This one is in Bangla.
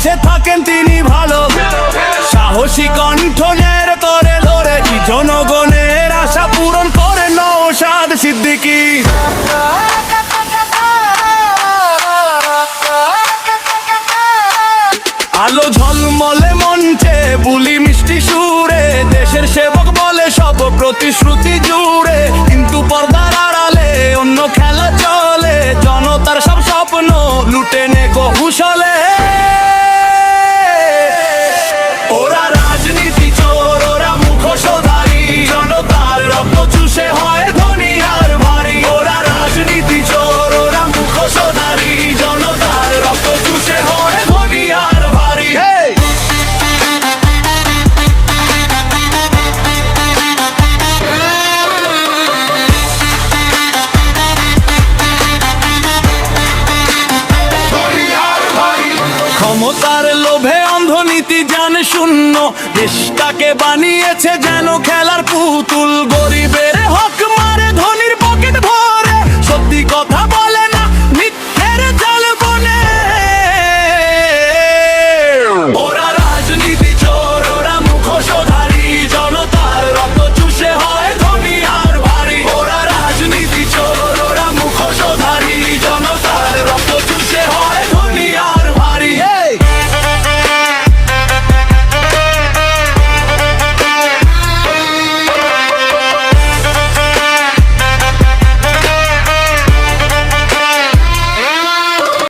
পাশে থাকেন তিনি ভালো, সাহসী কণ্ঠনের তরে ধরে জনগণের আশা পূরণ করে নওশাদ সিদ্দিকী। আলো ঝলমলে মঞ্চে বুলি মিষ্টি সুরে, দেশের সেবক বলে সব প্রতিশ্রুতি জুড়ে, কিন্তু পর্দার আড়ালে অন্য খেলা চলে, জনতার সব স্বপ্ন লুটে নে কৌশলে। ওরা রাজনীতি চোর, ওরা মুখোশধারী, জনতার রক্ত চুষে হয় ধনী আর ভারী। ওরা রাজনীতি চোর, ওরা মুখোশধারী, জনতার রক্ত চুষে হয় ধনী আর ভারী। ক্ষমতার লোভে অন্ধনীতি জানে শূন্য, দেশটাকে বানিয়েছে যেন খেলার পুতুল, গরিবের হক